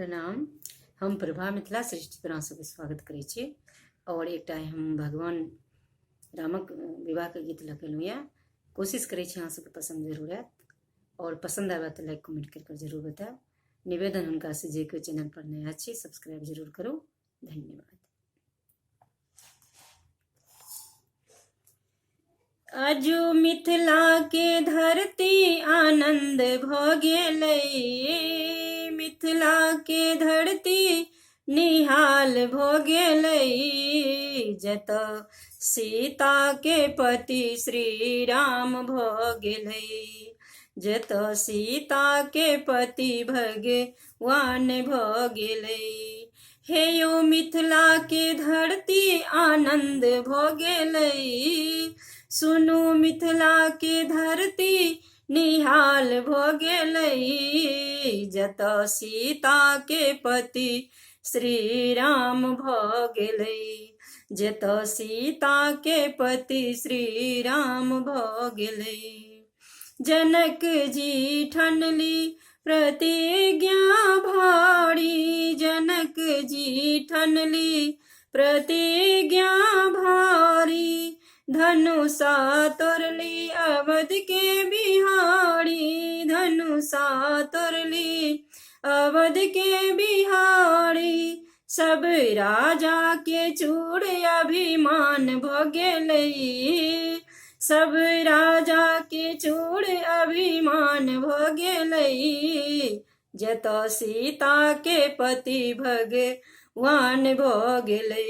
प्रणाम। हम प्रभा मिथिला सृष्टि पर अहाँ सबके स्वागत करै छी। और एकटा हम भगवान रामक विवाह के गीत लखेलहुँ यऽ। कोशिश करै छी अहाँ सबके पसंद जरूर आयत, और पसंद आबे तो लाइक कमेंट कर जरूर बताएब। निवेदन हुनका से जे कोई चैनल पर नया छी सब्सक्राइब जरूर करू। धन्यवाद। आजू मिथिला के धरती आनंद भ गेलै, मिथिला के धरती निहाल भ गेलै। जतऽ सीता के पति श्री राम भ गेलै, जतऽ सीता के पति भगवान भ गेलै। हे यो मिथिला के धरती आनंद भ गेलै, सुनू मिथिला के धरती निहाल भ गेलै। जतऽ सीता के पति श्री राम भ गेलै, जतऽ सीता के पति श्री राम भ गेलै। जनक जी ठनली प्रतिज्ञा भारी, जनक जी ठनली प्रतिज्ञा भारी। धनुषा तोरली अवध के बिहारी, धनुषा तोरली अवध के बिहारी। सब राजा के चूड़ अभिमान भ गेलै, सब राजा के चूड़ अभिमान भ गेलै। जतऽ सीता के पति भगवान भ गेलै,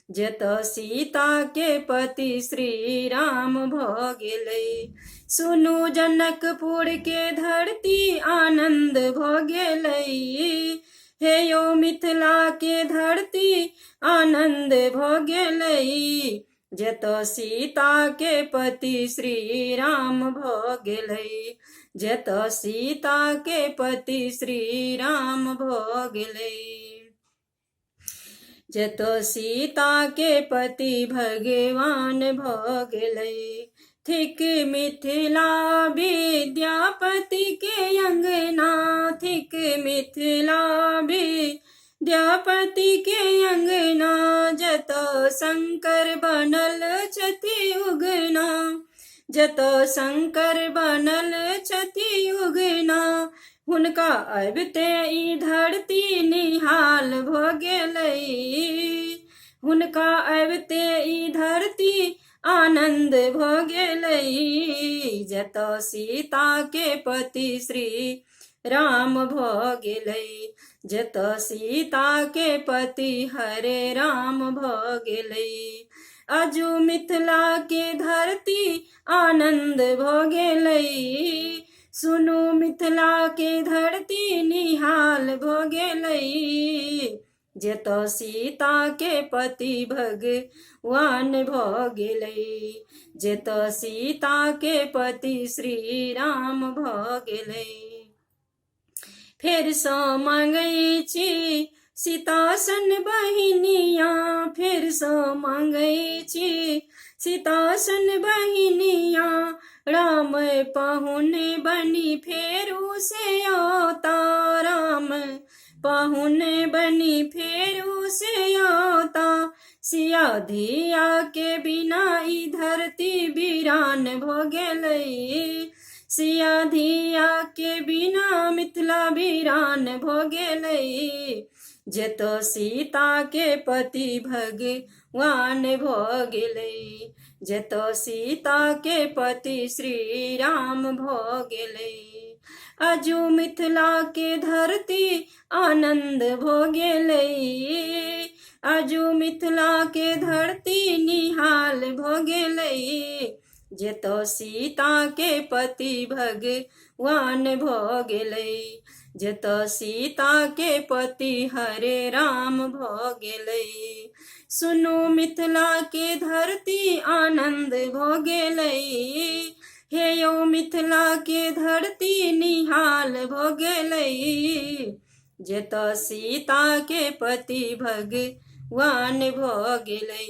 जतऽ सीता के पति श्री राम भ गेलै। सुनू जनकपुर के धरती आनंद भ गेलै, हे यो मिथिला के धरती आनंद भ गेलै। जतऽ सीता के पति श्री राम भ गेलै, जतऽ सीता के पति श्री राम भ गेलै। जतऽ सीता के पति भगवान भ गेलै। थिक मिथिला विद्यापति के अंगना, थिक मिथिला विद्यापति के अंगना। जतऽ शंकर बनल छथि उगना, जतऽ शंकर बनल छथि उगना। हुनका अबिते ई धरती निहाल भ गेलै, हुनका अबिते ई धरती आनंद भ गेलै। जतऽ सीता के पति श्री राम भ गेलै, जतऽ सीता के पति हरे राम भ गेलै। आजू मिथिला के धरती आनंद भ गेलै, सुनू मिथिला के धरती निहाल भ गेलै। जतऽ सीता के पति भगवान भ गेलै, जतऽ सीता के पति श्री राम भ गेलै। फेर सँ मांगै छी सीतासन बहिनिया, फेर सँ मांगै छी सीतासन बहिनिया। राम पाहुन बनी फेरू से आता, राम पाहुन बनी फेरू से आता। सिया धिया के बिना ई धरती वीरान भ गेलै, सिया धिया के बिना मिथिला वीरान भ गेलै। जतऽ सीता के पति भगवान भ गेलै, जतऽ सीता के पति श्री राम भ गेलै। आजू मिथिला के धरती आनंद भ गेलै, आजू मिथिला के धरती निहाल भ गेलै। जतऽ सीता के पति भगवान भ गेलै, जतऽ सीता के पति हरे राम भ गेलै। सुनू मिथिला के धरती आनंद भ गेलै, हे यो मिथिला के धरती निहाल भ गेलै। जतऽ सीता के पति भगवान भ गेलै,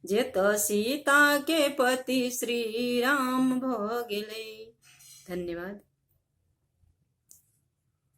जतऽ सीता के पति श्री राम भ गेलै। धन्यवाद।